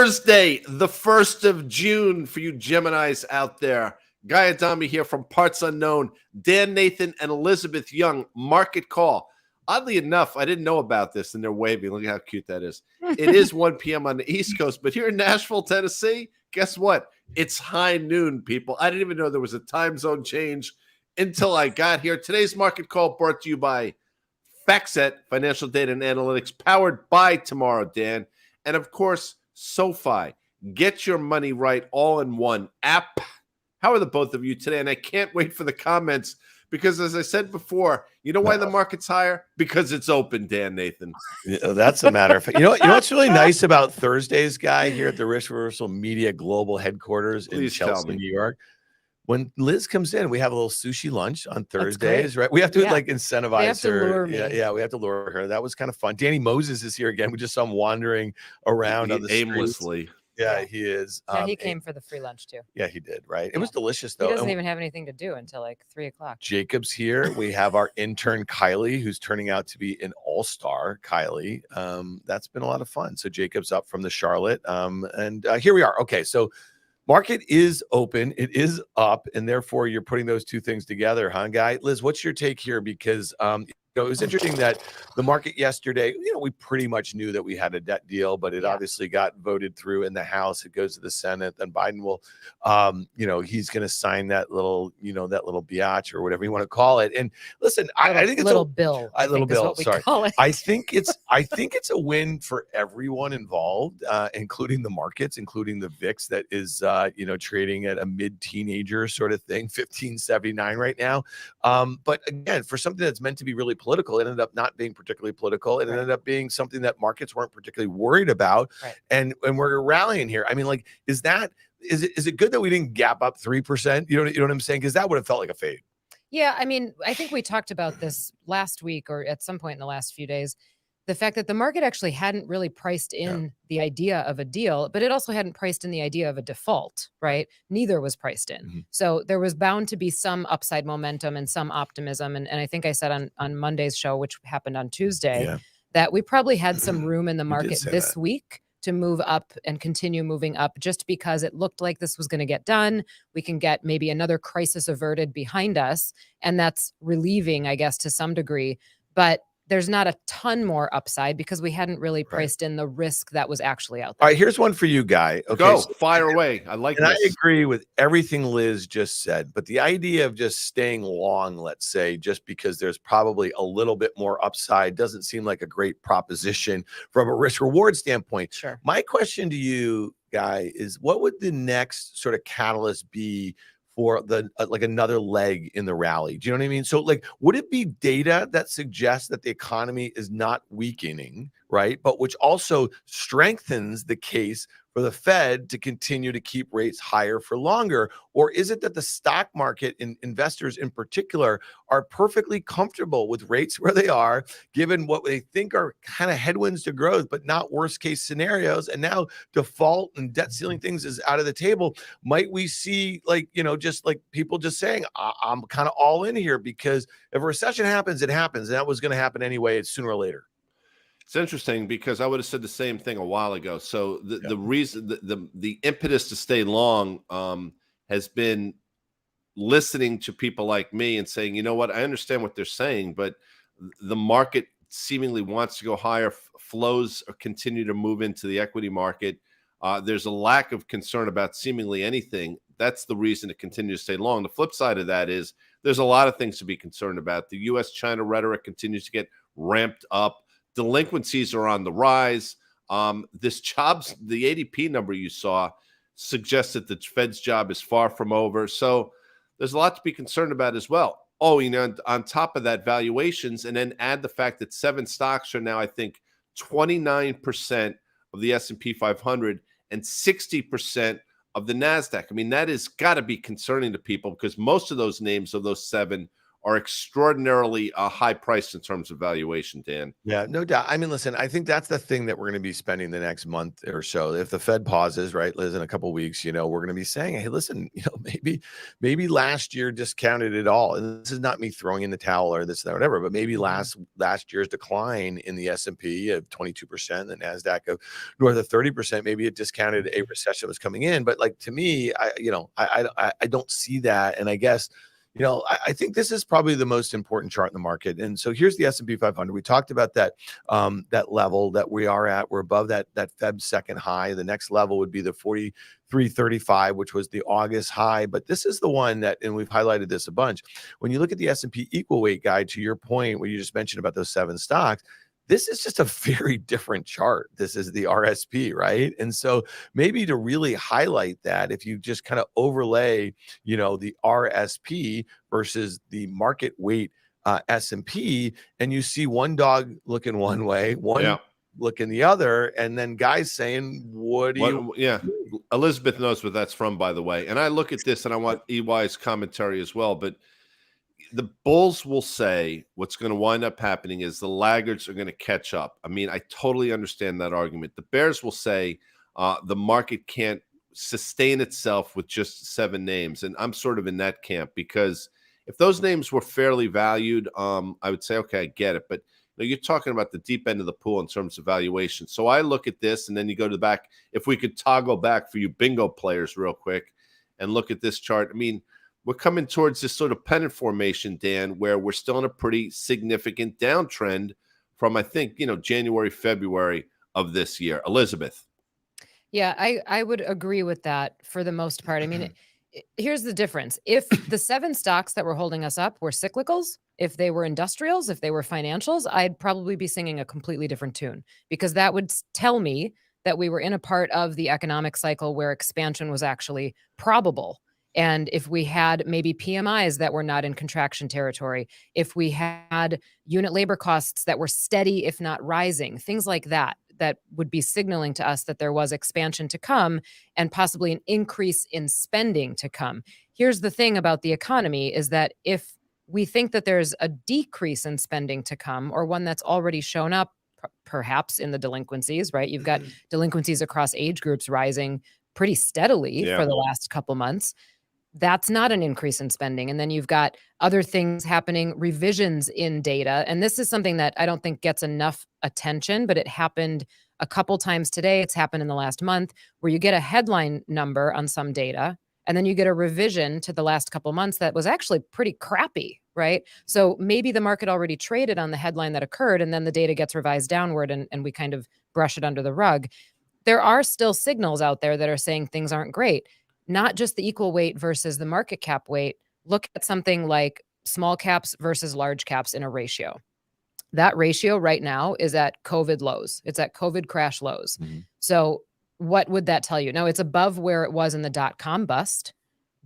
Thursday, the 1st of June for you Geminis out there. Guy Adami here from Parts Unknown. Dan Nathan and Elizabeth Young, Market Call. Oddly enough, I didn't know about this, and they're waving. Look at how cute that is. It is 1 p.m. on the East Coast, but here in Nashville, Tennessee, guess what? It's high noon, people. I didn't even know there was a time zone change until I got here. Today's Market Call brought to you by FactSet, Financial Data and Analytics, powered by Tomorrow, Dan. And, of course, SoFi. Get your money right all in one app. How are the both of you today? And I can't wait for the comments because, as I said before, you know why the market's higher? Because it's open, Dan Nathan. Yeah, that's a matter of fact. You know what's really nice about Thursdays, Guy, here at the Risk Reversal Media Global Headquarters in Chelsea, New York. When Liz comes in, we have a little sushi lunch on Thursdays, right? We have to like incentivize her. Yeah, we have to lure her. That was kind of fun. Danny Moses is here again. We just saw him wandering around on the aimlessly. Streets. Yeah, he is. Yeah, he came for the free lunch too. Yeah, he did. Right. It was delicious though. He doesn't even have anything to do until like 3 o'clock. Jacob's here. We have our intern Kylie, who's turning out to be an all-star. Kylie. That's been a lot of fun. So Jacob's up from the Charlotte. And here we are. Okay, so market is open. It is up, and therefore you're putting those two things together, huh, Guy? Liz, what's your take here? Because it was interesting that the market yesterday, we pretty much knew that we had a debt deal, but it obviously got voted through in the House. It goes to the Senate, then Biden will, he's going to sign that little biatch or whatever you want to call it. And listen, I think it's little bill. Sorry, I think it's a win for everyone involved, including the markets, including the VIX that is, trading at a mid-teenager sort of thing, 1579 right now. But again, for something that's meant to be really political, it ended up not being particularly political. It ended up being something that markets weren't particularly worried about. Right. And we're rallying here. I mean, like, is it good that we didn't gap up 3%? You know what I'm saying? Because that would have felt like a fade. Yeah, I mean, I think we talked about this last week or at some point in the last few days. The fact that the market actually hadn't really priced in the idea of a deal, but it also hadn't priced in the idea of a default, right? Neither was priced in. Mm-hmm. So there was bound to be some upside momentum and some optimism. And I think I said on Monday's show, which happened on Tuesday, that we probably had some room in the market this week to move up and continue moving up just because it looked like this was going to get done. We can get maybe another crisis averted behind us. And that's relieving, I guess, to some degree. But there's not a ton more upside because we hadn't really priced in the risk that was actually out there. All right, here's one for you, Guy. Okay, go fire away. I like this. I agree with everything Liz just said, but the idea of just staying long, let's say, just because there's probably a little bit more upside doesn't seem like a great proposition from a risk reward standpoint. Sure. My question to you, Guy, is what would the next sort of catalyst be for the like another leg in the rally? Do you know what I mean? So like, would it be data that suggests that the economy is not weakening, right? But which also strengthens the case for the Fed to continue to keep rates higher for longer? Or is it that the stock market and investors in particular are perfectly comfortable with rates where they are, given what they think are kind of headwinds to growth, but not worst case scenarios? And now default and debt ceiling things is out of the table. Might we see just like people just saying, I'm kind of all in here because if a recession happens, it happens. And that was going to happen anyway. It's sooner or later. It's interesting because I would have said the same thing a while ago. So the reason, the impetus to stay long has been listening to people like me and saying, you know what, I understand what they're saying, but the market seemingly wants to go higher. Flows continue to move into the equity market. There's a lack of concern about seemingly anything. That's the reason to continue to stay long. The flip side of that is there's a lot of things to be concerned about. The U.S.-China rhetoric continues to get ramped up. Delinquencies are on the rise. The ADP number you saw suggests that the Fed's job is far from over. So there's a lot to be concerned about as well. Oh, on top of that, valuations, and then add the fact that 7 stocks are now, I think, 29% of the S&P 500 and 60% of the NASDAQ. I mean, that has got to be concerning to people because most of those names of those 7 are extraordinarily high priced in terms of valuation, Dan. Yeah, no doubt. I mean, listen, I think that's the thing that we're going to be spending the next month or so. If the Fed pauses, right, Liz, in a couple of weeks, we're going to be saying, hey, listen, maybe last year discounted it all. And this is not me throwing in the towel or this, that, whatever, but maybe last year's decline in the S&P of 22%, the NASDAQ of north of 30%, maybe it discounted a recession was coming in. But like, to me, I don't see that. And I guess, I think this is probably the most important chart in the market. And so here's the S&P 500. We talked about that that level that we are at. We're above that Feb second high. The next level would be the 43.35, which was the August high. But this is the one that, and we've highlighted this a bunch. When you look at the S&P equal weight guide, to your point, where you just mentioned about those 7 stocks, this is just a very different chart. This is the RSP, right? And so maybe to really highlight that, if you just kind of overlay, the RSP versus the market weight S&P, and you see one dog looking one way, one looking the other, and then guys saying, what do you? Yeah, Elizabeth knows what that's from, by the way. And I look at this, and I want EY's commentary as well, but the bulls will say what's going to wind up happening is the laggards are going to catch up. I mean, I totally understand that argument. The bears will say the market can't sustain itself with just 7 names. And I'm sort of in that camp, because if those names were fairly valued, I would say, okay, I get it. But you're talking about the deep end of the pool in terms of valuation. So I look at this, and then you go to the back. If we could toggle back for you bingo players real quick and look at this chart. I mean, we're coming towards this sort of pennant formation, Dan, where we're still in a pretty significant downtrend from, I think, January, February of this year. Elizabeth. Yeah, I would agree with that for the most part. I mean, here's the difference. If the 7 stocks that were holding us up were cyclicals, if they were industrials, if they were financials, I'd probably be singing a completely different tune, because that would tell me that we were in a part of the economic cycle where expansion was actually probable. And if we had maybe PMIs that were not in contraction territory, if we had unit labor costs that were steady, if not rising, things like that, that would be signaling to us that there was expansion to come and possibly an increase in spending to come. Here's the thing about the economy is that if we think that there's a decrease in spending to come, or one that's already shown up, perhaps in the delinquencies, right? You've got delinquencies across age groups rising pretty steadily for the last couple months. That's not an increase in spending. And then you've got other things happening, revisions in data. And this is something that I don't think gets enough attention, but it happened a couple times today. It's happened in the last month, where you get a headline number on some data, and then you get a revision to the last couple months that was actually pretty crappy, right? So maybe the market already traded on the headline that occurred, and then the data gets revised downward, and we kind of brush it under the rug. There are still signals out there that are saying things aren't great. Not just the equal weight versus the market cap weight. Look at something like small caps versus large caps in a ratio. That ratio right now is at COVID lows. It's at COVID crash lows. So what would that tell you? No, it's above where it was in the dot-com bust,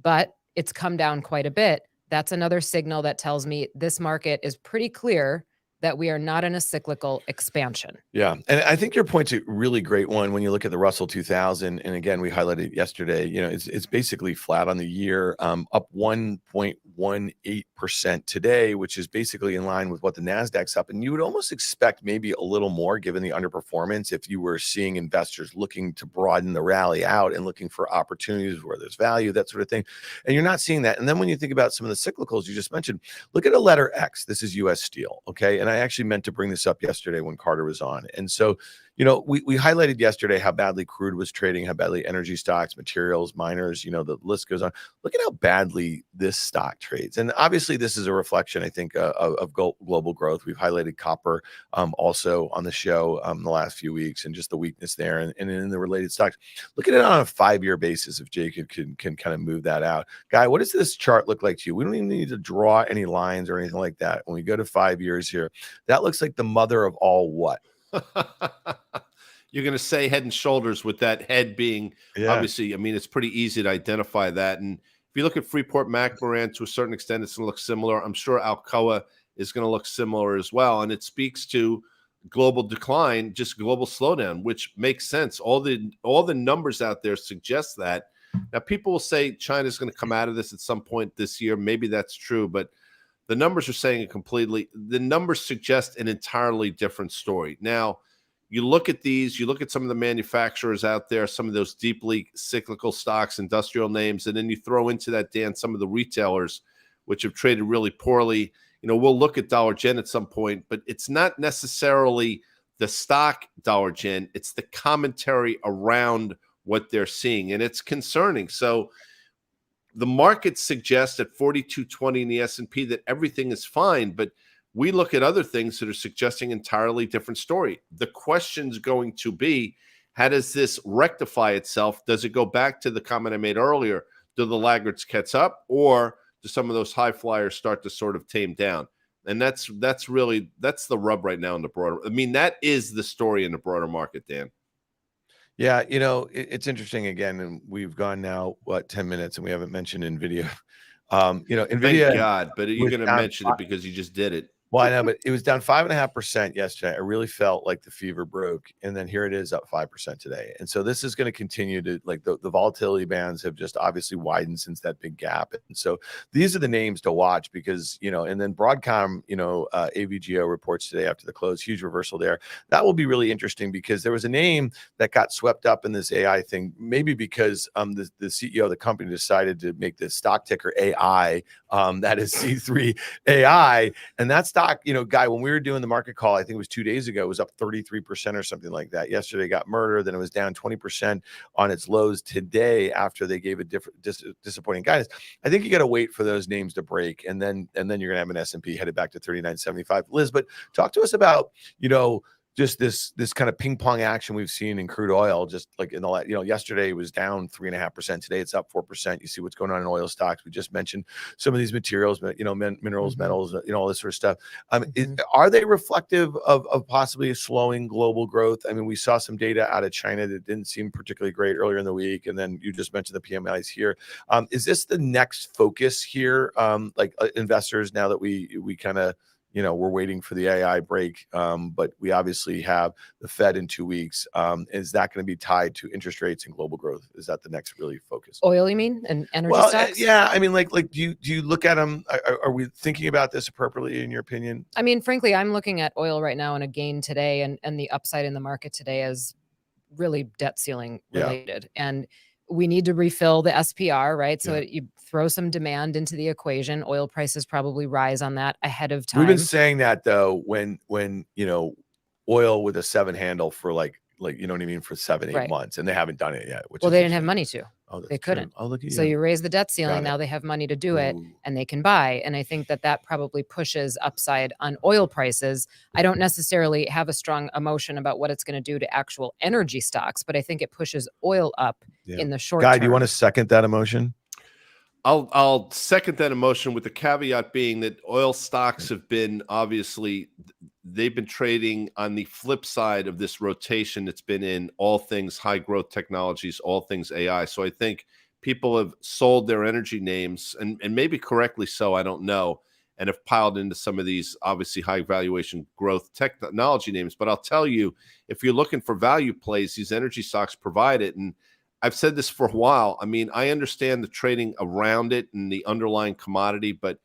but it's come down quite a bit. That's another signal that tells me this market is pretty clear that we are not in a cyclical expansion. Yeah. And I think your point's a really great one when you look at the Russell 2000. And again, we highlighted yesterday, it's basically flat on the year, up 1.18% today, which is basically in line with what the NASDAQ's up. And you would almost expect maybe a little more given the underperformance if you were seeing investors looking to broaden the rally out and looking for opportunities where there's value, that sort of thing. And you're not seeing that. And then when you think about some of the cyclicals you just mentioned, look at a letter X. This is US Steel. Okay. And I actually meant to bring this up yesterday when Carter was on. And so, we highlighted yesterday how badly crude was trading, how badly energy stocks, materials, miners, the list goes on. Look at how badly this stock trades. And obviously this is a reflection, I think, of global growth. We've highlighted copper also on the show the last few weeks, and just the weakness there and in the related stocks. Look at it on a 5-year basis if Jacob can kind of move that out. Guy, what does this chart look like to you? We don't even need to draw any lines or anything like that. When we go to 5 years here, that looks like the mother of all what? You're going to say Head and Shoulders, with that head being obviously, I mean, it's pretty easy to identify that. And if you look at Freeport-McMoRan, to a certain extent, it's going to look similar. I'm sure Alcoa is going to look similar as well. And it speaks to global decline, just global slowdown, which makes sense. All the numbers out there suggest that. Now, people will say China's going to come out of this at some point this year. Maybe that's true, but The numbers are saying the numbers suggest an entirely different story. Now, you look at these, you look at some of the manufacturers out there, some of those deeply cyclical stocks, industrial names, and then you throw into that, Dan, some of the retailers, which have traded really poorly. We'll look at Dollar Gen at some point, but it's not necessarily the stock Dollar Gen. It's the commentary around what they're seeing, and it's concerning. So the market suggests at 4220 in the S&P that everything is fine, but we look at other things that are suggesting entirely different story. The question's going to be, how does this rectify itself? Does it go back to the comment I made earlier? Do the laggards catch up, or do some of those high flyers start to sort of tame down? And that's the rub right now in the broader. I mean, that is the story in the broader market, Dan. Yeah, it's interesting again, and we've gone now 10 minutes, and we haven't mentioned NVIDIA. NVIDIA. Thank God, but you're going to mention it because you just did it. Well, I know, but it was down 5.5% yesterday. I really felt like the fever broke, and then here it is up 5% today. And so this is going to continue to, like, the volatility bands have just obviously widened since that big gap. And so these are the names to watch because, and then Broadcom, AVGO reports today after the close, huge reversal there. That will be really interesting because there was a name that got swept up in this AI thing, maybe because the CEO of the company decided to make the stock ticker AI, that is C3 AI, and that stock, Guy, when we were doing the market call, I think it was 2 days ago, it was up 33% or something like that. Yesterday got murdered, then it was down 20% on its lows today after they gave a different disappointing guidance. I think you got to wait for those names to break, and then you're going to have an S&P headed back to 39.75. Liz, but talk to us about, just this kind of ping pong action we've seen in crude oil, just like in the yesterday it was down 3.5%. Today it's up 4%. You see what's going on in oil stocks. We just mentioned some of these materials, but minerals, metals, all this sort of stuff. Are they reflective of possibly a slowing global growth? I mean, we saw some data out of China that didn't seem particularly great earlier in the week, and then you just mentioned the PMIs here. Is this the next focus here? Investors, now that we kind of we're waiting for the AI break, but we obviously have the Fed in 2 weeks. Is that going to be tied to interest rates and global growth? Is that the next really focus? Oil, you mean, and energy stocks? Yeah. I mean, do you look at them? Are we thinking about this appropriately in your opinion? I mean, frankly, I'm looking at oil right now and a gain today, and the upside in the market today is really debt ceiling related. Yeah. And we need to refill the SPR, right? So you throw some demand into the equation. Oil prices probably rise on that ahead of time. We've been saying that though, when oil with a 7 handle for like you know what I mean, for 7-8 months, and they haven't done it yet. Well, they didn't have money to. Oh, they couldn't. Oh, look at you. So you raise the debt ceiling. Now they have money to do it, and they can buy. And I think that probably pushes upside on oil prices. I don't necessarily have a strong emotion about what it's going to do to actual energy stocks, but I think it pushes oil up in the short term. Guy, do you want to second that emotion? I'll second that emotion with the caveat being that oil stocks have been they've been trading on the flip side of this rotation that's been in all things high growth technologies, all things AI. So I think people have sold their energy names, and maybe correctly so, I don't know, and have piled into some of these obviously high valuation growth technology names. But I'll tell you, if you're looking for value plays, these energy stocks provide it. And I've said this for a while. I mean, I understand the trading around it and the underlying commodity, but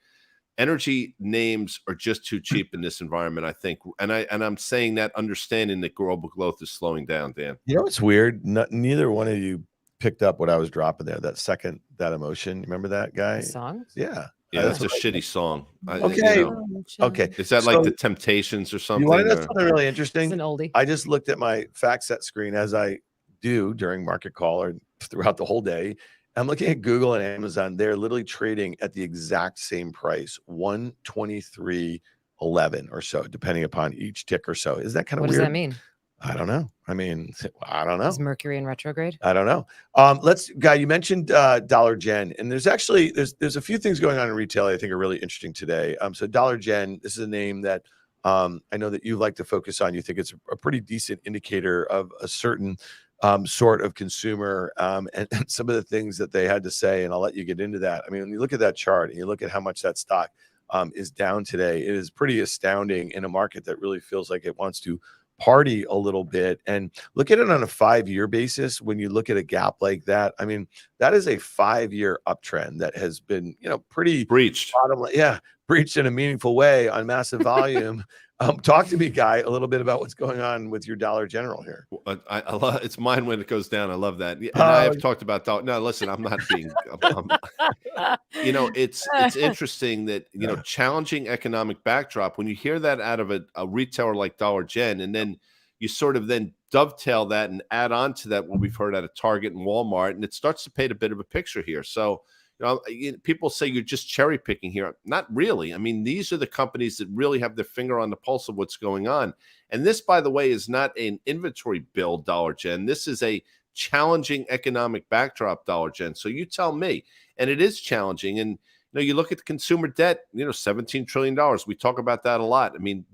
energy names are just too cheap in this environment, I think. And I'm saying that understanding that global growth is slowing down, Dan. You know what's weird? Neither one of you picked up what I was dropping there. That emotion. Remember that, Guy? The songs? Yeah. Yeah, that's a shitty song. Okay. Okay. Is that like the Temptations or something? You want to know something really interesting? It's an oldie. I just looked at my FactSet screen as I do during market call or throughout the whole day. I'm looking at Google and Amazon. They're literally trading at the exact same price, 123.11 or so, depending upon each tick or so. Is that kind of weird? What does that mean? I don't know. I don't know. Is Mercury in retrograde? I don't know. Guy, you mentioned Dollar Gen, and there's a few things going on in retail I think are really interesting today. So Dollar Gen, this is a name that I know that you like to focus on. You think it's a pretty decent indicator of a certain sort of consumer, and some of the things that they had to say, and I'll let you get into that. I mean, when you look at that chart and you look at how much that stock is down today, it is pretty astounding in a market that really feels like it wants to party a little bit and look at it on a 5-year basis. When you look at a gap like that, I mean, that is a 5-year uptrend that has been, pretty breached. Breached in a meaningful way on massive volume. Talk to me, Guy, a little bit about what's going on with your Dollar General here. I love it's mine when it goes down. I love that. And I have talked about no. Listen, I'm not being. It's interesting that challenging economic backdrop. When you hear that out of a retailer like Dollar Gen, and then you sort of then dovetail that and add on to that what we've heard out of Target and Walmart, and it starts to paint a bit of a picture here. So. People say you're just cherry picking here. Not really. I mean, these are the companies that really have their finger on the pulse of what's going on. And this, by the way, is not an inventory build, Dollar Gen. This is a challenging economic backdrop, Dollar Gen. So you tell me. And it is challenging. And you look at the consumer debt, $17 trillion. We talk about that a lot. I mean,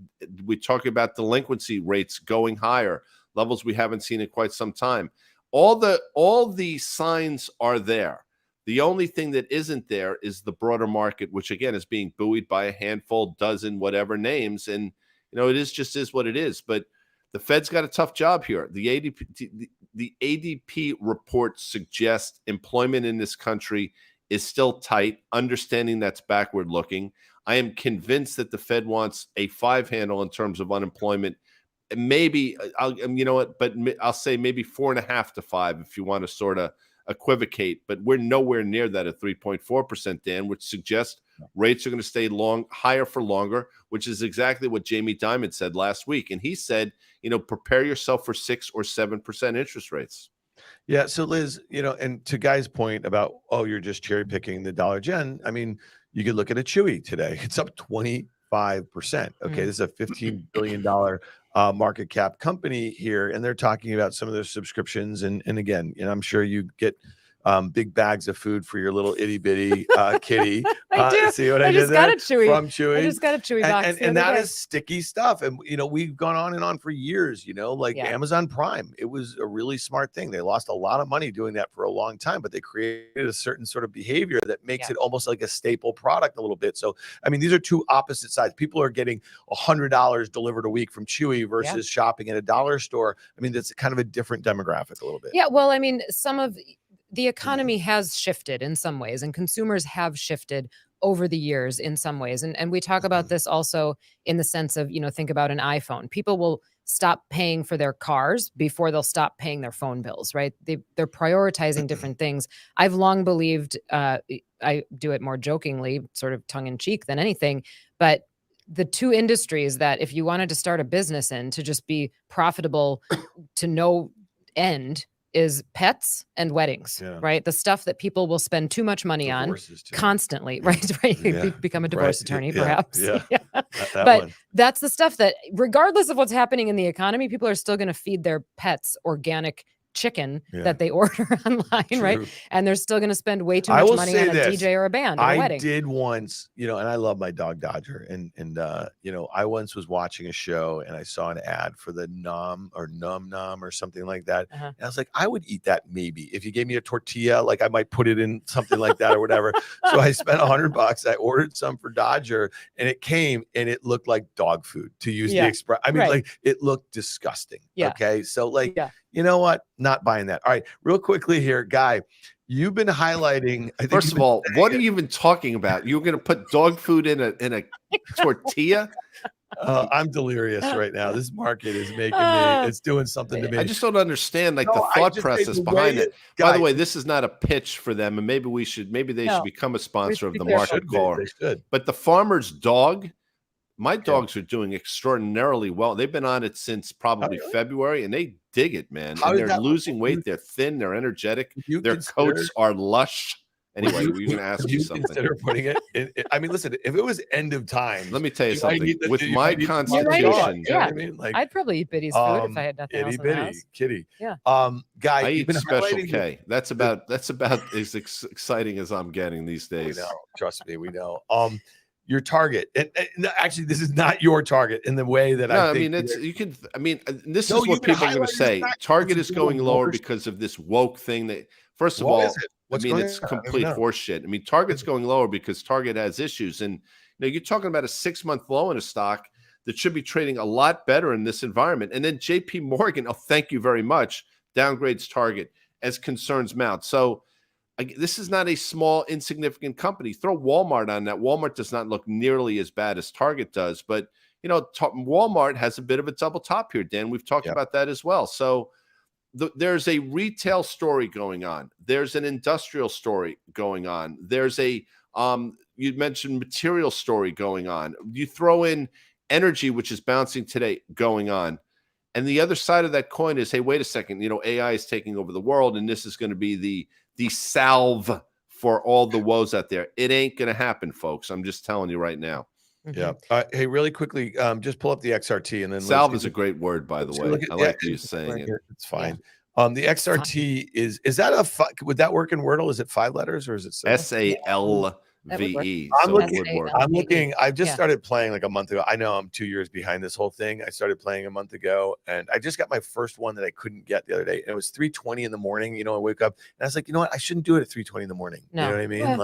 we talk about delinquency rates going higher, levels we haven't seen in quite some time. All the signs are there. The only thing that isn't there is the broader market, which again is being buoyed by a handful, dozen, whatever names. And, it is what it is. But the Fed's got a tough job here. The ADP report suggests employment in this country is still tight, understanding that's backward looking. I am convinced that the Fed wants a 5 handle in terms of unemployment. Maybe, but I'll say maybe 4.5 to 5 if you want to sort of equivocate, but we're nowhere near that at 3.4%, Dan, which suggests rates are going to stay higher for longer, which is exactly what Jamie Dimon said last week. And he said, prepare yourself for 6 or 7% interest rates. Yeah. So Liz, and to Guy's point about, you're just cherry picking the Dollar Gen. I mean, you could look at a Chewy today. It's up 25%. Okay. This is a $15 billion market cap company here, and they're talking about some of their subscriptions. And again, I'm sure you get big bags of food for your little itty bitty kitty. I do. See what I did just there? got a Chewy. From Chewy. I just got a Chewy box. And that is sticky stuff. And, we've gone on and on for years, Amazon Prime. It was a really smart thing. They lost a lot of money doing that for a long time, but they created a certain sort of behavior that makes it almost like a staple product a little bit. So, I mean, these are two opposite sides. People are getting $100 delivered a week from Chewy versus shopping at a dollar store. I mean, that's kind of a different demographic a little bit. Yeah. Well, I mean, the economy has shifted in some ways, and consumers have shifted over the years in some ways. And we talk about this also in the sense of, think about an iPhone. People will stop paying for their cars before they'll stop paying their phone bills, right? They're prioritizing different things. I've long believed, I do it more jokingly, sort of tongue in cheek than anything, but the two industries that if you wanted to start a business in to just be profitable to no end is pets and weddings, right? The stuff that people will spend too much money on constantly, right? Become a divorce attorney, perhaps. But that's the stuff that, regardless of what's happening in the economy, people are still going to feed their pets organic chicken that they order online, right? And they're still going to spend way too much money on a DJ or a band or a wedding. I did once, and I love my dog Dodger, and I once was watching a show and I saw an ad for the Num Nom or something like that, and I was like, I would eat that maybe if you gave me a tortilla, like I might put it in something like that or whatever. So I spent $100. I ordered some for Dodger, and it came and it looked like dog food, to use the express. I mean, like it looked disgusting. Okay, so like. You know what? Not buying that. All right, real quickly here, Guy. You've been highlighting. First of all, what are you even talking about? You're going to put dog food in a tortilla? I'm delirious right now. This market is making me. It's doing something to me. I just don't understand the thought process behind it. By the way, this is not a pitch for them, and maybe they should become a sponsor of the Market Call. But the farmer's dog. My dogs are doing extraordinarily well. They've been on it since probably February, and they dig it, man. And they're losing weight. They're thin. They're energetic. Their coats are lush. Anyway, we were going to ask you something. Consider putting it in, I mean, listen, if it was end of time. Let me tell you something. With my constitution. I'd probably eat Biddy's food if I had nothing else in the house. Kitty. Yeah. Guy, I eat Special K. That's about as exciting as I'm getting these days. We know. Trust me, we know. Your target, and actually, this is not your target in the way that I think. This is what people are going to say. Target is going lower because of this woke thing. That first of all, it's complete horseshit. I mean, Target's going lower because Target has issues, and you're talking about a 6-month low in a stock that should be trading a lot better in this environment. And then JP Morgan, oh, thank you very much, downgrades Target as concerns mount. So this is not a small, insignificant company. Throw Walmart on that. Walmart does not look nearly as bad as Target does, but Walmart has a bit of a double top here, Dan. We've talked about that as well. So there's a retail story going on. There's an industrial story going on. There's a you mentioned material story going on. You throw in energy, which is bouncing today, going on. And the other side of that coin is, hey, wait a second, AI is taking over the world, and this is going to be the salve for all the woes out there. It ain't going to happen, folks. I'm just telling you right now. Yeah. Hey, really quickly, just pull up the XRT and then salve is a great word, by the way. I like you saying it. It's fine. The XRT is that would that work in Wordle? Is it 5 letters or is it SALVE? I'm looking. I've just started playing like a month ago. I know I'm 2 years behind this whole thing. I started playing a month ago, and I just got my first one that I couldn't get the other day. And it was 3:20 in the morning. I wake up and I was like, you know what? I shouldn't do it at 3:20 in the morning. No. You know what I mean?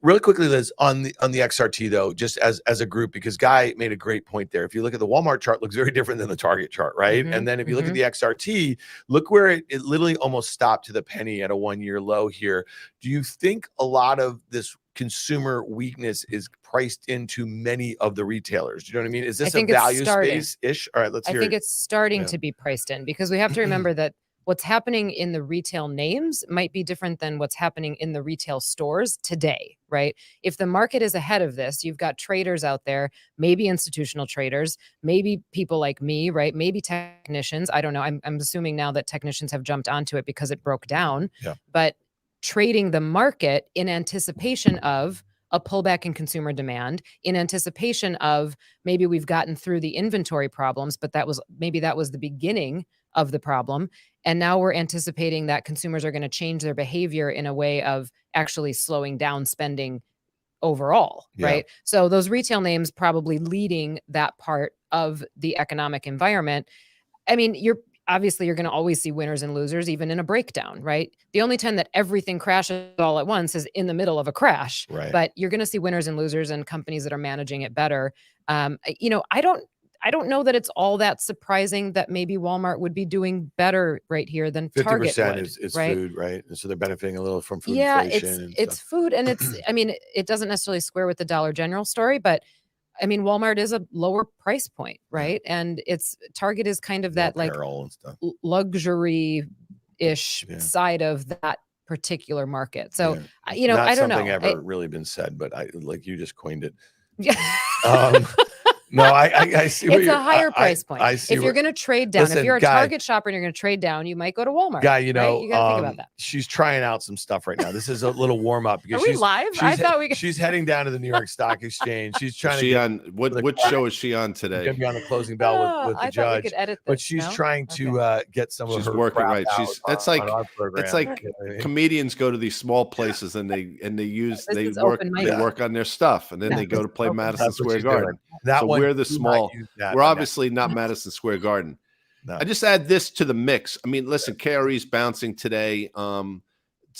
Really quickly, Liz, on the XRT though, just as a group, because Guy made a great point there. If you look at the Walmart chart, looks very different than the Target chart, right? And then if you look at the XRT, look where it literally almost stopped to the penny at a 1-year low here. Do you think a lot of this consumer weakness is priced into many of the retailers? Do you know what I mean? Is this a value space ish? All right, let's hear it. I think it's starting to be priced in, because we have to remember that what's happening in the retail names might be different than what's happening in the retail stores today, right? If the market is ahead of this, you've got traders out there, maybe institutional traders, maybe people like me, right? Maybe technicians. I don't know. I'm assuming now that technicians have jumped onto it because it broke down. Yeah. But trading the market in anticipation of a pullback in consumer demand, in anticipation of maybe we've gotten through the inventory problems, but that was the beginning of the problem. And now we're anticipating that consumers are going to change their behavior in a way of actually slowing down spending overall, right? So those retail names probably leading that part of the economic environment. I mean, you're going to always see winners and losers, even in a breakdown, right? The only time that everything crashes all at once is in the middle of a crash, right? But you're going to see winners and losers and companies that are managing it better. I don't know that it's all that surprising that maybe Walmart would be doing better right here than Target 50% would, is right? Food, right? And so they're benefiting a little from food inflation. It's food, and it's it doesn't necessarily square with the Dollar General story, but Walmart is a lower price point, right? And Target is kind of that like luxury-ish side of that particular market. So I don't know. Not something ever really been said, but like you just coined it. Yeah. No, I see. It's a higher price point. I see. If you're going to trade down, if you're a Target shopper and you're going to trade down, you might go to Walmart. Guy, you got to think about that. She's trying out some stuff right now. This is a little warm up because are we live? I thought she's heading down to the New York Stock Exchange. She's trying what show is she on today? She's going to be on the closing bell with the judge. We could edit this, but she's trying to get some of her. She's working right. It's like comedians go to these small places and they work on their stuff and then they go to play Madison Square Garden. We're the small. We're obviously not Madison Square Garden. No. I just add this to the mix. Listen, KRE is bouncing today. Some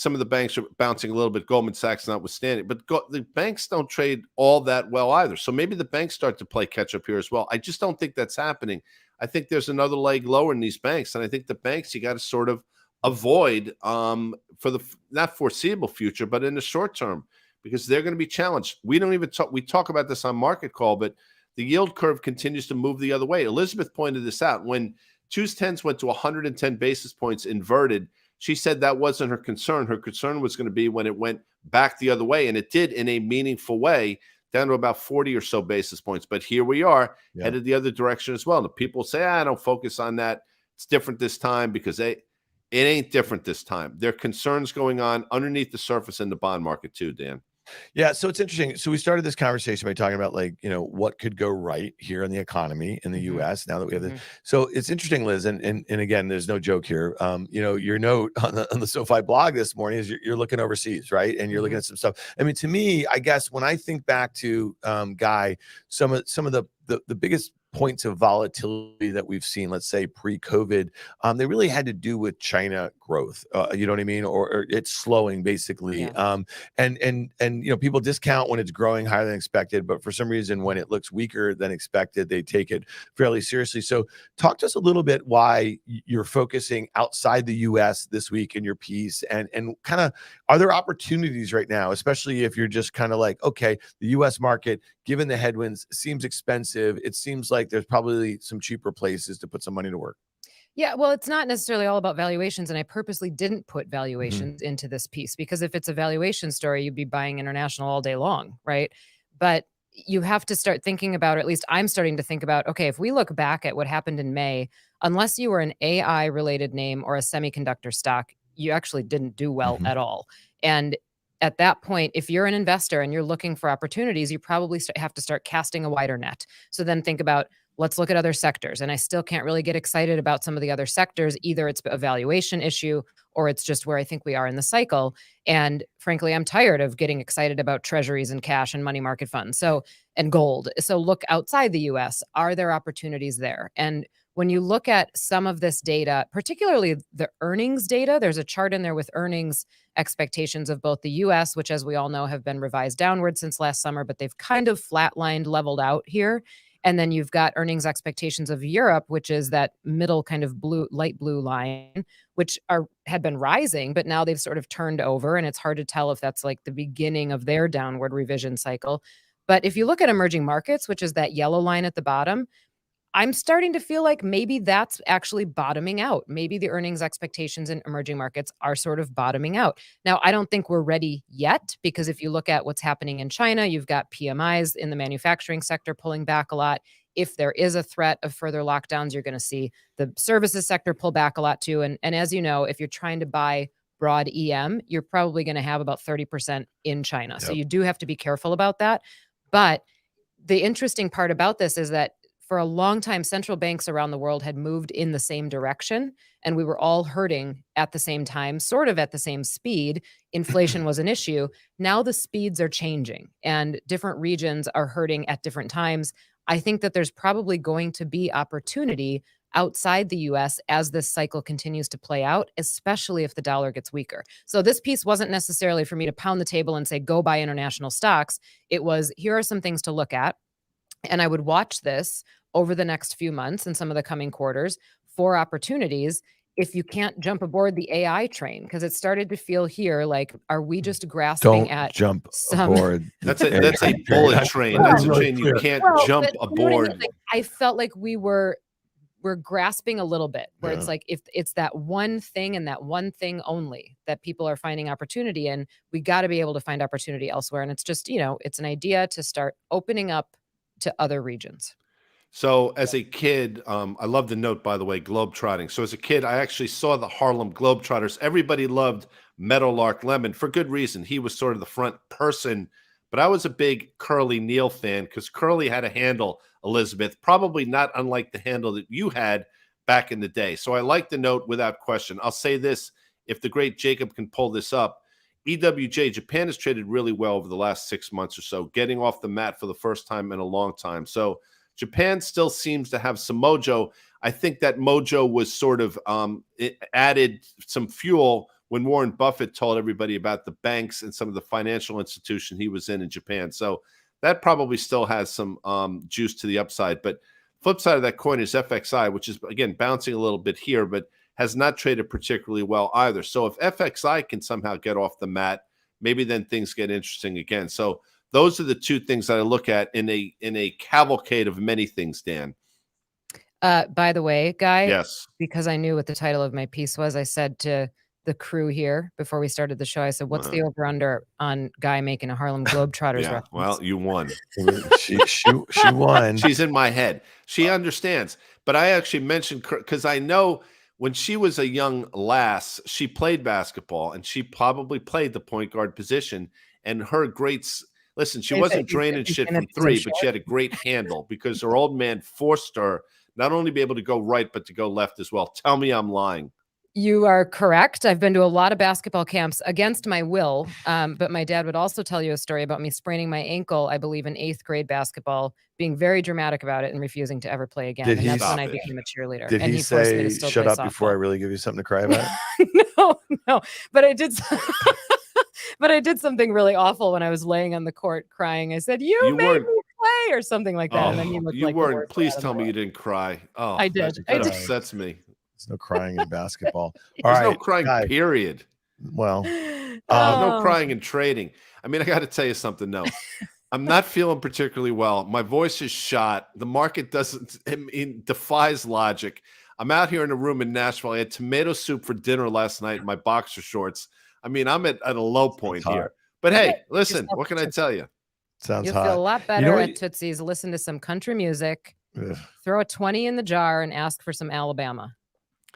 of the banks are bouncing a little bit, Goldman Sachs notwithstanding, but the banks don't trade all that well either. So maybe the banks start to play catch up here as well. I just don't think that's happening. I think there's another leg lower in these banks. And I think the banks you got to sort of avoid for the not foreseeable future, but in the short term, because they're going to be challenged. We talk about this on Market Call, but the yield curve continues to move the other way. Elizabeth pointed this out. When 2s10s went to 110 basis points inverted, she said that wasn't her concern. Her concern was going to be when it went back the other way, and it did in a meaningful way, down to about 40 or so basis points. But here we are, headed the other direction as well. The people say, I don't focus on that. It's different this time, because it ain't different this time. There are concerns going on underneath the surface in the bond market too, Dan. Yeah, so it's interesting. So we started this conversation by talking about what could go right here in the economy in the U.S. now that we have this. So it's interesting, Liz, and again, there's no joke here. Your note on the SoFi blog this morning is you're looking overseas, right? And you're looking at some stuff. To me, I guess when I think back to Guy, some of the biggest points of volatility that we've seen, let's say pre-COVID, they really had to do with China growth. You know what I mean? Or it's slowing basically. Yeah. And you know, people discount when it's growing higher than expected, but for some reason, when it looks weaker than expected, they take it fairly seriously. So talk to us a little bit why you're focusing outside the US this week in your piece, and kind of, are there opportunities right now, especially if you're just kind of like, okay, the US market, given the headwinds, seems expensive. It seems like there's probably some cheaper places to put some money to work. Yeah, well, it's not necessarily all about valuations, and I purposely didn't put valuations into this piece because if it's a valuation story, you'd be buying international all day long, right? But you have to start thinking about, or at least I'm starting to think about, okay, if we look back at what happened in May, unless you were an AI related name or a semiconductor stock, you actually didn't do well at all. And at that point, if you're an investor and you're looking for opportunities, you probably have to start casting a wider net. So then think about, let's look at other sectors. And I still can't really get excited about some of the other sectors. Either it's a valuation issue or it's just where I think we are in the cycle. And frankly, I'm tired of getting excited about treasuries and cash and money market funds. So, and gold. So look outside the US. Are there opportunities there? And when you look at some of this data, particularly the earnings data, there's a chart in there with earnings expectations of both the US, which as we all know have been revised downward since last summer, but they've kind of flatlined, leveled out here. And then you've got earnings expectations of Europe, which is that middle kind of blue, light blue line, which had been rising, but now they've sort of turned over. And it's hard to tell if that's like the beginning of their downward revision cycle. But if you look at emerging markets, which is that yellow line at the bottom, I'm starting to feel like maybe that's actually bottoming out. Maybe the earnings expectations in emerging markets are sort of bottoming out. Now, I don't think we're ready yet, because if you look at what's happening in China, you've got PMIs in the manufacturing sector pulling back a lot. If there is a threat of further lockdowns, you're going to see the services sector pull back a lot too. And as you know, if you're trying to buy broad EM, you're probably going to have about 30% in China. Yep. So you do have to be careful about that. But the interesting part about this is that for a long time, central banks around the world had moved in the same direction, and we were all hurting at the same time, sort of at the same speed. Inflation was an issue. Now the speeds are changing, and different regions are hurting at different times. I think that there's probably going to be opportunity outside the US as this cycle continues to play out, especially if the dollar gets weaker. So this piece wasn't necessarily for me to pound the table and say, go buy international stocks. It was, here are some things to look at. And I would watch this over the next few months and some of the coming quarters for opportunities if you can't jump aboard the AI train, because it started to feel here like, are we just grasping at jump some aboard? That's a bullet train. That's a train you can't jump but you know what I aboard. mean? Like, I felt like we're grasping a little bit where it's like, if it's that one thing and that one thing only that people are finding opportunity in, we got to be able to find opportunity elsewhere. And it's just, you know, it's an idea to start opening up to other regions. So as a kid, I love the note, by the way, Globetrotting. So as a kid, I actually saw the Harlem Globetrotters. Everybody loved Meadowlark Lemon for good reason. He was sort of the front person, but I was a big Curly Neal fan because Curly had a handle, Elizabeth, probably not unlike the handle that you had back in the day. So I like the note without question. I'll say this, if the great Jacob can pull this up, EWJ, Japan has traded really well over the last 6 months or so, getting off the mat for the first time in a long time. So Japan still seems to have some mojo. I think that mojo was sort of it added some fuel when Warren Buffett told everybody about the banks and some of the financial institution he was in Japan. So that probably still has some juice to the upside. But flip side of that coin is FXI, which is, again, bouncing a little bit here, but has not traded particularly well either. So if FXI can somehow get off the mat, maybe then things get interesting again. So those are the two things that I look at in a cavalcade of many things, Dan. By the way, Guy, yes, because I knew what the title of my piece was, I said to the crew here before we started the show, I said, what's the over-under on Guy making a Harlem Globetrotters yeah, reference? well, you won. she won. She's in my head. She understands. But I actually mentioned, because I know when she was a young lass, she played basketball, and she probably played the point guard position. And her greats, listen, she wasn't draining shit from three, but she had a great handle because her old man forced her not only to be able to go right, but to go left as well. Tell me I'm lying. You are correct. I've been to a lot of basketball camps against my will, but my dad would also tell you a story about me spraining my ankle, I believe, in 8th grade basketball, being very dramatic about it and refusing to ever play again. Did And he that's when stop I it? became a cheerleader. Did and he forced me to say, still shut play up before I softball. really give you something to cry about? No, but I did. But I did something really awful when I was laying on the court crying. I said, "You made weren't. me play," or something like that. And then he Oh, looked you like the weren't. worst Please dad in tell the me you world. didn't cry. Oh, I did. that I did. upsets me. There's no crying in basketball. All There's no right, crying, Guy. period. Well, There's um, no Oh, crying in trading. I mean, I got to tell you something. No, I'm not feeling particularly well. My voice is shot. The market doesn't, it defies logic. I'm out here in a room in Nashville. I had tomato soup for dinner last night in my boxer shorts. I mean, I'm at a low point hot. here. But hey, Get listen, yourself what can a I Tootsie. tell you? Sounds You'll hot. feel a lot better know at what- Tootsie's. Listen to some country music, Ugh. throw a 20 in the jar, and ask for some Alabama.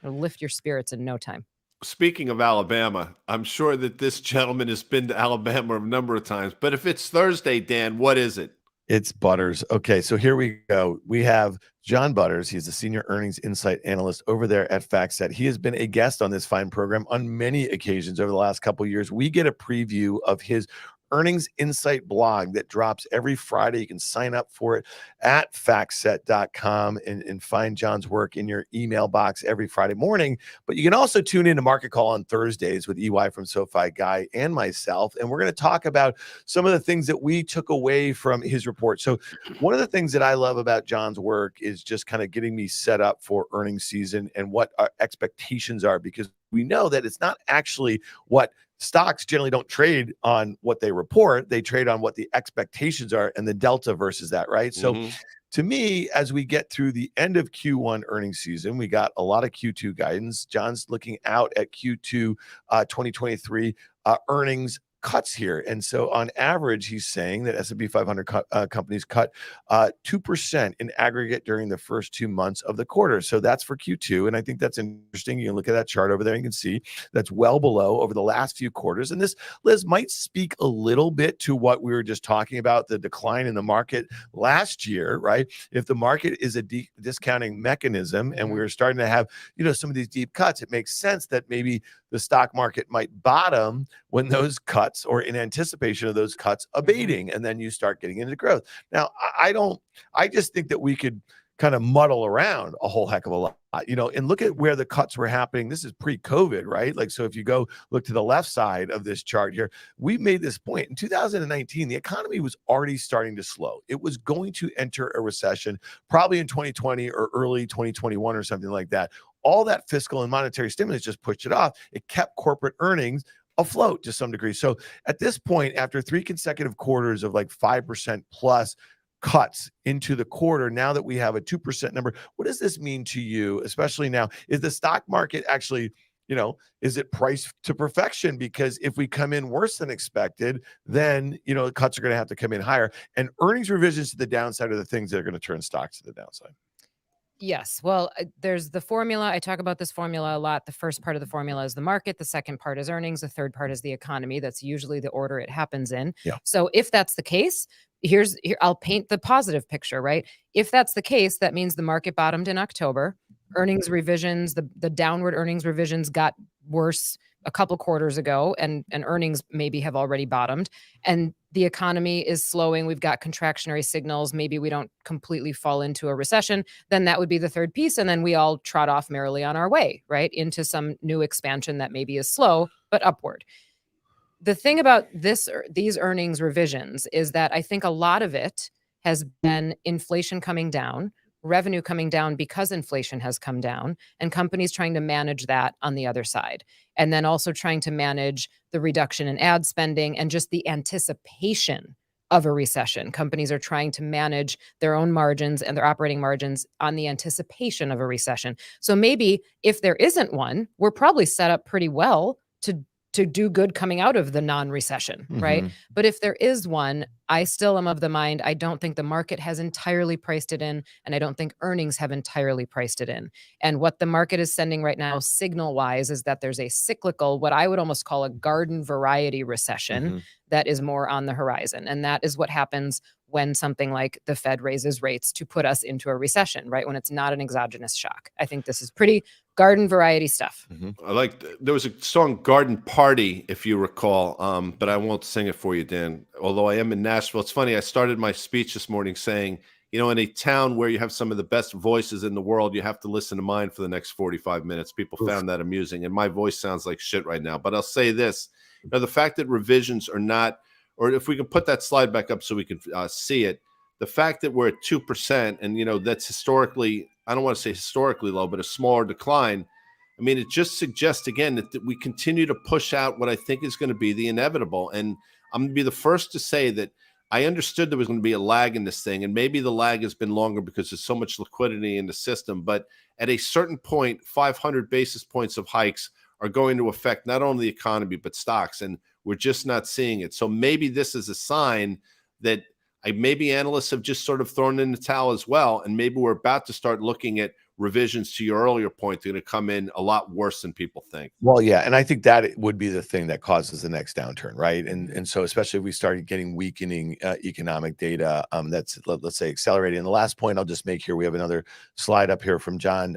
It'll lift your spirits in no time. Speaking of Alabama, I'm sure that this gentleman has been to Alabama a number of times. But if it's Thursday, Dan, what is it? It's Butters. Okay, so here we go. We have John Butters. He's the senior earnings insight analyst over there at FactSet. He has been a guest on this fine program on many occasions over the last couple of years. We get a preview of his earnings insight blog that drops every Friday. You can sign up for it at factset.com and find John's work in your email box every Friday morning. But you can also tune in to Market Call on Thursdays with EY from SoFi, Guy, and myself. And we're going to talk about some of the things that we took away from his report. So one of the things that I love about John's work is just kind of getting me set up for earnings season and what our expectations are, because we know that it's not actually what stocks generally don't trade on what they report. They trade on what the expectations are and the delta versus that, right? So to me, as we get through the end of Q1 earnings season, we got a lot of Q2 guidance. John's looking out at Q2 2023 earnings cuts here. And so on average, he's saying that S&P 500 companies cut 2% in aggregate during the first 2 months of the quarter. So that's for Q2. And I think that's interesting. You can look at that chart over there. You can see that's well below over the last few quarters. And this, Liz, might speak a little bit to what we were just talking about, the decline in the market last year, right? If the market is a discounting mechanism and we're starting to have, some of these deep cuts, it makes sense that maybe the stock market might bottom when those cuts, or in anticipation of those cuts, abating, and then you start getting into growth. Now, I just think that we could kind of muddle around a whole heck of a lot, and look at where the cuts were happening. This is pre-COVID, right? Like, so if you go look to the left side of this chart here, we made this point in 2019, the economy was already starting to slow. It was going to enter a recession probably in 2020 or early 2021 or something like that. All that fiscal and monetary stimulus just pushed it off. It kept corporate earnings afloat to some degree. So at this point, after 3 consecutive quarters of like 5% plus cuts into the quarter, now that we have a 2% number, what does this mean to you, especially now? Is the stock market actually, is it priced to perfection? Because if we come in worse than expected, then, the cuts are going to have to come in higher. And earnings revisions to the downside are the things that are going to turn stocks to the downside. Yes. Well, there's the formula. I talk about this formula a lot. The first part of the formula is the market. The second part is earnings. The third part is the economy. That's usually the order it happens in. Yeah. So if that's the case, here, I'll paint the positive picture, right? If that's the case, that means the market bottomed in October. Earnings revisions, the downward earnings revisions got worse a couple quarters ago, and earnings maybe have already bottomed, and the economy is slowing. We've got contractionary signals. Maybe we don't completely fall into a recession. Then that would be the third piece. And then we all trot off merrily on our way, right, into some new expansion that maybe is slow, but upward. The thing about these earnings revisions is that I think a lot of it has been inflation coming down, revenue coming down because inflation has come down, and companies trying to manage that on the other side. And then also trying to manage the reduction in ad spending and just the anticipation of a recession. Companies are trying to manage their own margins and their operating margins on the anticipation of a recession. So maybe if there isn't one, we're probably set up pretty well to do good coming out of the non-recession, right? But if there is one, I still am of the mind, I don't think the market has entirely priced it in, and I don't think earnings have entirely priced it in. And what the market is sending right now, signal-wise, is that there's a cyclical, what I would almost call a garden variety recession that is more on the horizon. And that is what happens when something like the Fed raises rates to put us into a recession, right? When it's not an exogenous shock. I think this is pretty garden variety stuff. There was a song Garden Party, if you recall, but I won't sing it for you, Dan, although I am in Nashville. It's funny, I started my speech this morning saying, you know, in a town where you have some of the best voices in the world, you have to listen to mine for the next 45 minutes. People found that amusing, and my voice sounds like shit right now. But I'll say this, you know, the fact that revisions are not, or if we can put that slide back up so we can see it, the fact that we're at 2%, and, you know, that's historically, I don't want to say historically low, but a smaller decline. I mean, it just suggests, again, that we continue to push out what I think is going to be the inevitable. And I'm going to be the first to say that I understood there was going to be a lag in this thing, and maybe the lag has been longer because there's so much liquidity in the system. But at a certain point, 500 basis points of hikes are going to affect not only the economy, but stocks. And we're just not seeing it. So maybe this is a sign that maybe analysts have just sort of thrown in the towel as well. And maybe we're about to start looking at revisions to your earlier point. They're going to come in a lot worse than people think. Well, yeah, and I think that would be the thing that causes the next downturn, right? And so especially if we started getting weakening economic data, that's let's say accelerating. And the last point I'll just make here, we have another slide up here from John,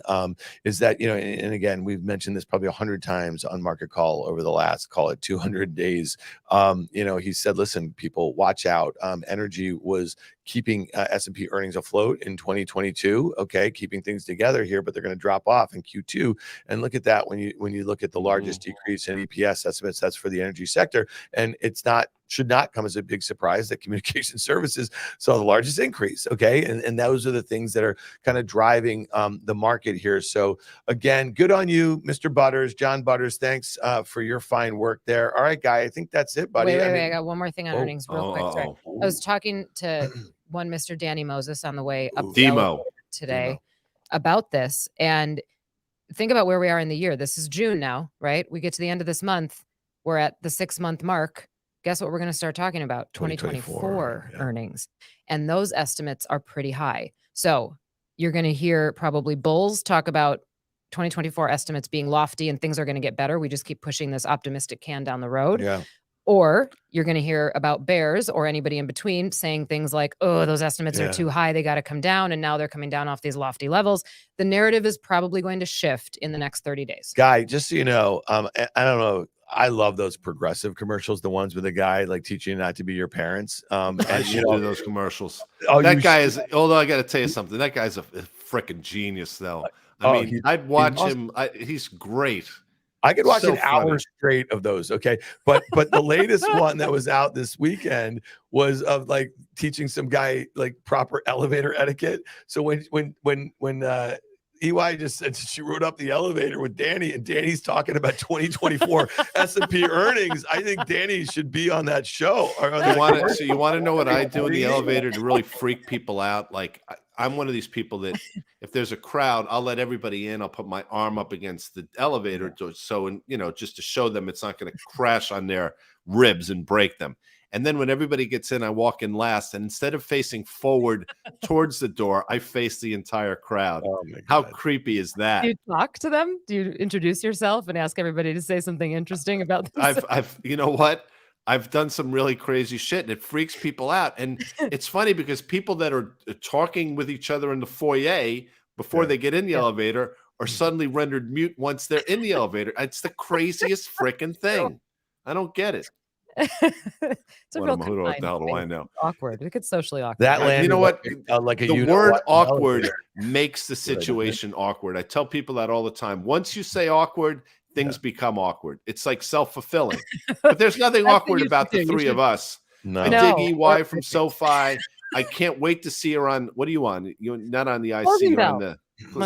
is that, you know, and again, we've mentioned this probably 100 times on Market Call over the last, call it 200 days. You know, he said, listen, people, watch out. Energy was keeping S&P earnings afloat in 2022, okay, keeping things together here, but they're going to drop off in Q2. And look at that, when you look at the largest decrease in EPS estimates, that's for the energy sector, and should not come as a big surprise that communication services saw the largest increase, okay? And those are the things that are kind of driving the market here. So again, good on you, Mr. Butters, John Butters. Thanks for your fine work there. All right, Guy, I think that's it, buddy. Wait, I got one more thing on earnings real quick. Sorry. I was talking to one Mr. Danny Moses on the way up the elevator today about this, and think about where we are in the year. This is June now, right? We get to the end of this month. We're at the 6-month mark. Guess what we're going to start talking about? 2024 earnings. And those estimates are pretty high. So you're going to hear probably bulls talk about 2024 estimates being lofty and things are going to get better. We just keep pushing this optimistic can down the road. Yeah. Or you're going to hear about bears or anybody in between saying things like, oh, those estimates are too high. They got to come down. And now they're coming down off these lofty levels. The narrative is probably going to shift in the next 30 days. Guy, just so you know, I don't know. I love those progressive commercials, the ones with the guy like teaching you not to be your parents. I should do those commercials. That guy is, although I got to tell you something, that guy's a freaking genius, though. I mean, I'd watch him. He's great. I could watch an hour straight of those. Okay. But the latest one that was out this weekend was of like teaching some guy like proper elevator etiquette. So when EY just said she rode up the elevator with Danny, and Danny's talking about 2024 S&P earnings. I think Danny should be on that show. So you want to know what I do in the elevator to really freak people out? Like I'm one of these people that if there's a crowd, I'll let everybody in. I'll put my arm up against the elevator just to show them it's not going to crash on their ribs and break them. And then when everybody gets in, I walk in last. And instead of facing forward towards the door, I face the entire crowd. Oh How creepy is that? Do you talk to them? Do you introduce yourself and ask everybody to say something interesting about themselves? I've you know what? I've done some really crazy shit, and it freaks people out. And it's funny because people that are talking with each other in the foyer before they get in the elevator are suddenly rendered mute once they're in the elevator. It's the craziest freaking thing. I don't get it. It's a real who the hell do I know? Awkward. It gets socially awkward. You know what? The word awkward makes the situation awkward. I tell people that all the time. Once you say awkward, things become awkward. It's like self-fulfilling. But there's nothing awkward about the three of us. No. I dig EY from SoFi. I can't wait to see her on. What are you on? You're not on the IC. You're on the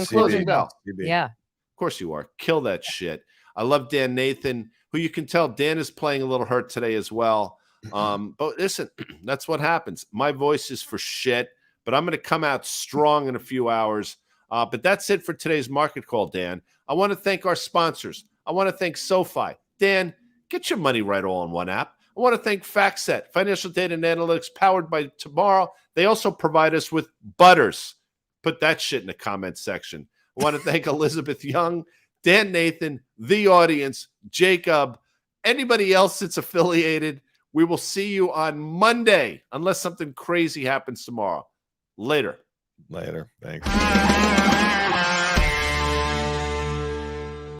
Closing Bell. Yeah. Of course you are. Kill that shit. I love Dan Nathan, who you can tell Dan is playing a little hurt today as well. But listen, that's what happens. My voice is for shit, but I'm going to come out strong in a few hours. But that's it for today's Market Call, Dan. I want to thank our sponsors. I want to thank SoFi. Dan, get your money right all in one app. I want to thank FactSet, financial data and analytics powered by Tomorrow. They also provide us with Butters. Put that shit in the comment section. I want to thank Elizabeth Young, Dan Nathan, the audience, Jacob, anybody else that's affiliated We will see you on Monday, unless something crazy happens tomorrow. Later. Later. Thanks.